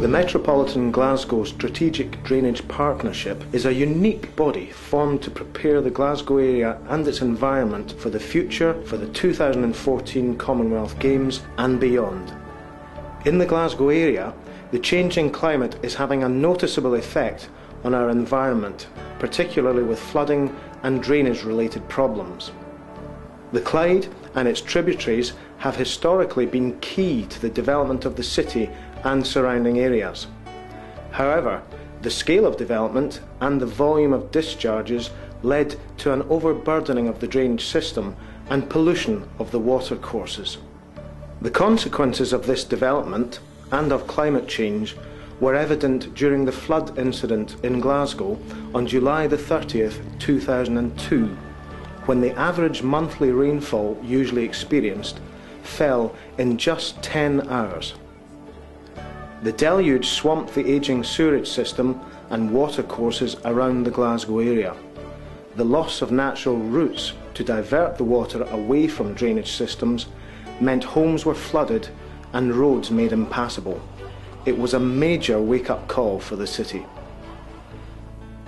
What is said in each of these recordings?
The Metropolitan Glasgow Strategic Drainage Partnership is a unique body formed to prepare the Glasgow area and its environment for the future for the 2014 Commonwealth Games and beyond. In the Glasgow area, the changing climate is having a noticeable effect on our environment, particularly with flooding and drainage-related problems. The Clyde and its tributaries have historically been key to the development of the city and surrounding areas. However, the scale of development and the volume of discharges led to an overburdening of the drainage system and pollution of the watercourses. The consequences of this development and of climate change were evident during the flood incident in Glasgow on July the 30th, 2002, when the average monthly rainfall usually experienced fell in just 10 hours. The deluge swamped the ageing sewerage system and watercourses around the Glasgow area. The loss of natural routes to divert the water away from drainage systems meant homes were flooded and roads made impassable. It was a major wake-up call for the city.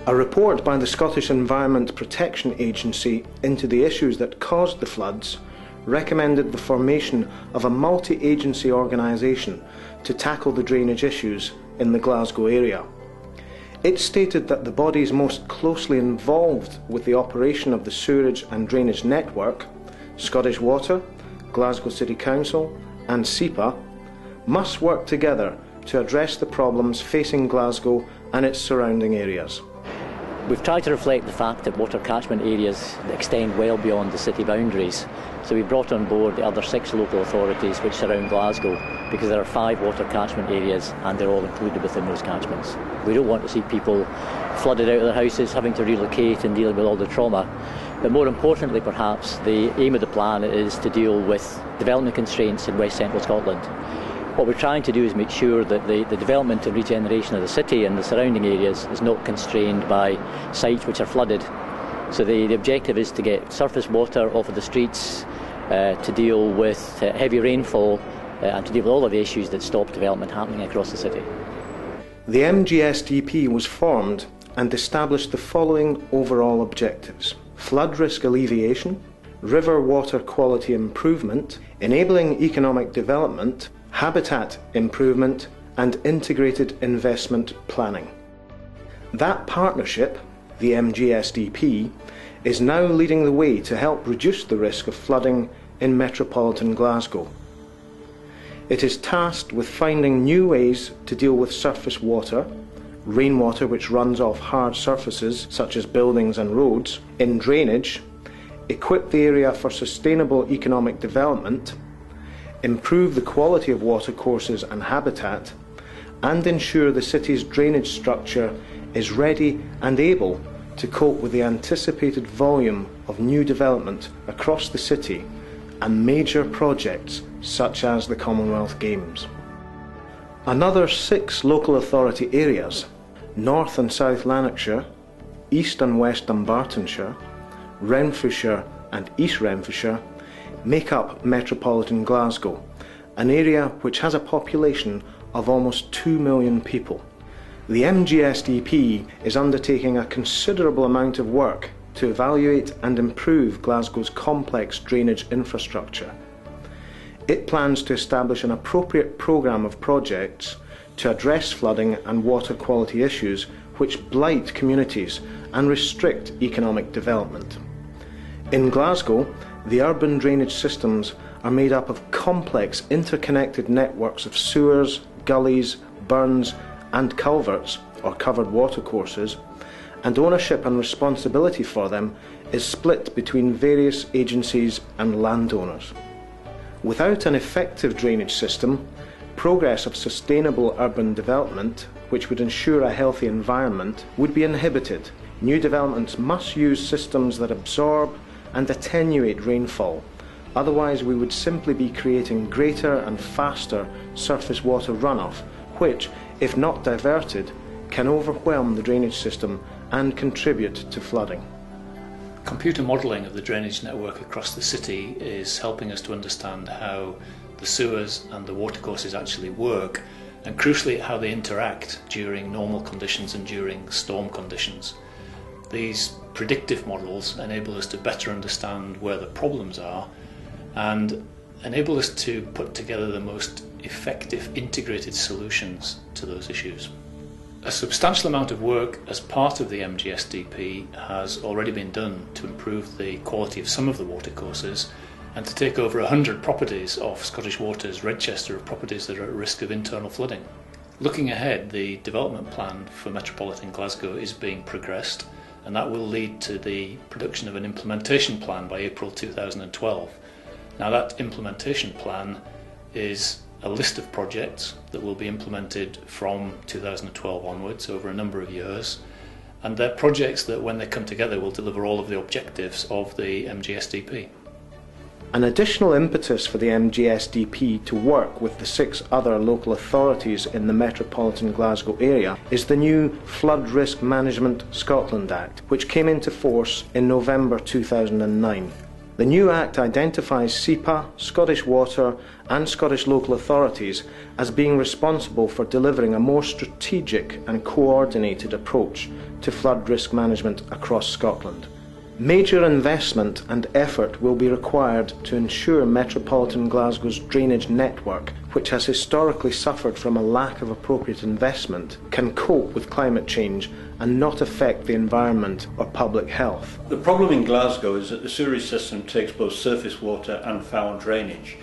A report by the Scottish Environment Protection Agency into the issues that caused the floods recommended the formation of a multi-agency organisation to tackle the drainage issues in the Glasgow area. It stated that the bodies most closely involved with the operation of the sewerage and drainage network, Scottish Water, Glasgow City Council and SEPA, must work together to address the problems facing Glasgow and its surrounding areas. We've tried to reflect the fact that water catchment areas extend well beyond the city boundaries. So we've brought on board the other 6 local authorities which surround Glasgow, because there are 5 water catchment areas and they're all included within those catchments. We don't want to see people flooded out of their houses, having to relocate and dealing with all the trauma. But more importantly perhaps, the aim of the plan is to deal with development constraints in West Central Scotland. What we're trying to do is make sure that the development and regeneration of the city and the surrounding areas is not constrained by sites which are flooded. So the objective is to get surface water off of the streets, to deal with heavy rainfall and to deal with all of the issues that stop development happening across the city. The MGSDP was formed and established the following overall objectives: flood risk alleviation, river water quality improvement, enabling economic development, habitat improvement and integrated investment planning. That partnership, the MGSDP, is now leading the way to help reduce the risk of flooding in Metropolitan Glasgow. It is tasked with finding new ways to deal with surface water, rainwater which runs off hard surfaces such as buildings and roads, in drainage, equip the area for sustainable economic development, improve the quality of watercourses and habitat, and ensure the city's drainage structure is ready and able to cope with the anticipated volume of new development across the city and major projects such as the Commonwealth Games. Another 6 local authority areas, North and South Lanarkshire, East and West Dumbartonshire, Renfrewshire and East Renfrewshire, make up Metropolitan Glasgow, an area which has a population of almost 2 million people. The MGSDP is undertaking a considerable amount of work to evaluate and improve Glasgow's complex drainage infrastructure. It plans to establish an appropriate programme of projects to address flooding and water quality issues which blight communities and restrict economic development. In Glasgow, the urban drainage systems are made up of complex interconnected networks of sewers, gullies, burns and culverts or covered watercourses, and ownership and responsibility for them is split between various agencies and landowners. Without an effective drainage system, progress of sustainable urban development, which would ensure a healthy environment, would be inhibited. New developments must use systems that absorb and attenuate rainfall. Otherwise, we would simply be creating greater and faster surface water runoff, which, if not diverted, can overwhelm the drainage system and contribute to flooding. Computer modelling of the drainage network across the city is helping us to understand how the sewers and the watercourses actually work, and crucially how they interact during normal conditions and during storm conditions. These predictive models enable us to better understand where the problems are and enable us to put together the most effective integrated solutions to those issues. A substantial amount of work as part of the MGSDP has already been done to improve the quality of some of the watercourses and to take over 100 properties off Scottish Water's register of properties that are at risk of internal flooding. Looking ahead, the development plan for Metropolitan Glasgow is being progressed, and that will lead to the production of an implementation plan by April 2012. Now, that implementation plan is a list of projects that will be implemented from 2012 onwards over a number of years, and they're projects that, when they come together, will deliver all of the objectives of the MGSDP. An additional impetus for the MGSDP to work with the 6 other local authorities in the Metropolitan Glasgow area is the new Flood Risk Management Scotland Act, which came into force in November 2009. The new Act identifies SEPA, Scottish Water and Scottish local authorities as being responsible for delivering a more strategic and coordinated approach to flood risk management across Scotland. Major investment and effort will be required to ensure Metropolitan Glasgow's drainage network, which has historically suffered from a lack of appropriate investment, can cope with climate change and not affect the environment or public health. The problem in Glasgow is that the sewerage system takes both surface water and foul drainage.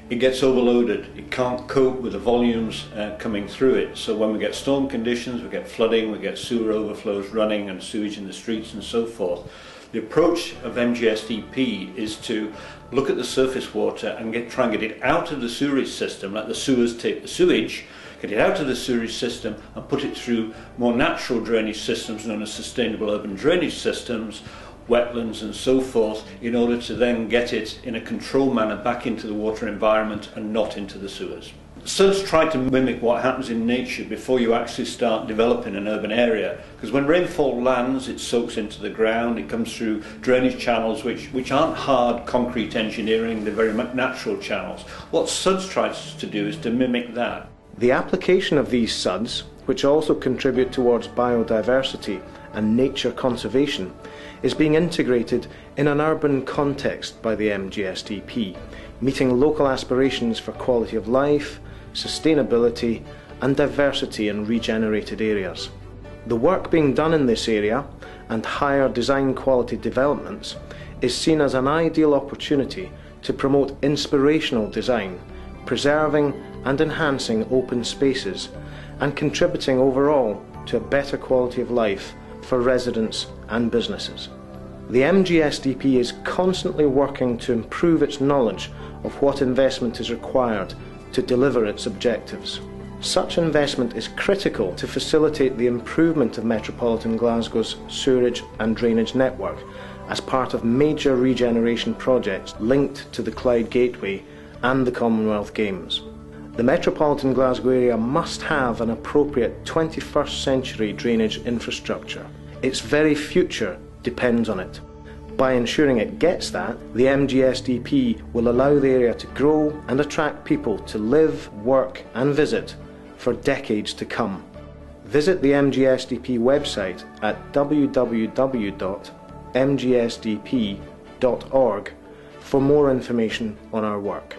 It gets overloaded, it can't cope with the volumes coming through it, so when we get storm conditions, we get flooding, we get sewer overflows running and sewage in the streets and so forth. The approach of MGSDP is to look at the surface water and try and get it out of the sewerage system, let the sewers take the sewage, get it out of the sewerage system and put it through more natural drainage systems known as sustainable urban drainage systems, wetlands and so forth, in order to then get it in a controlled manner back into the water environment and not into the sewers. SUDs try to mimic what happens in nature before you actually start developing an urban area, because when rainfall lands it soaks into the ground, it comes through drainage channels which aren't hard concrete engineering, they're very natural channels. What SUDs tries to do is to mimic that. The application of these SUDs, which also contribute towards biodiversity and nature conservation, is being integrated in an urban context by the MGSDP, meeting local aspirations for quality of life, sustainability and diversity in regenerated areas. The work being done in this area and higher design quality developments is seen as an ideal opportunity to promote inspirational design, preserving and enhancing open spaces and contributing overall to a better quality of life for residents and businesses. The MGSDP is constantly working to improve its knowledge of what investment is required to deliver its objectives. Such investment is critical to facilitate the improvement of Metropolitan Glasgow's sewerage and drainage network as part of major regeneration projects linked to the Clyde Gateway and the Commonwealth Games. The Metropolitan Glasgow area must have an appropriate 21st century drainage infrastructure. Its very future depends on it. By ensuring it gets that, the MGSDP will allow the area to grow and attract people to live, work and visit for decades to come. Visit the MGSDP website at www.mgsdp.org for more information on our work.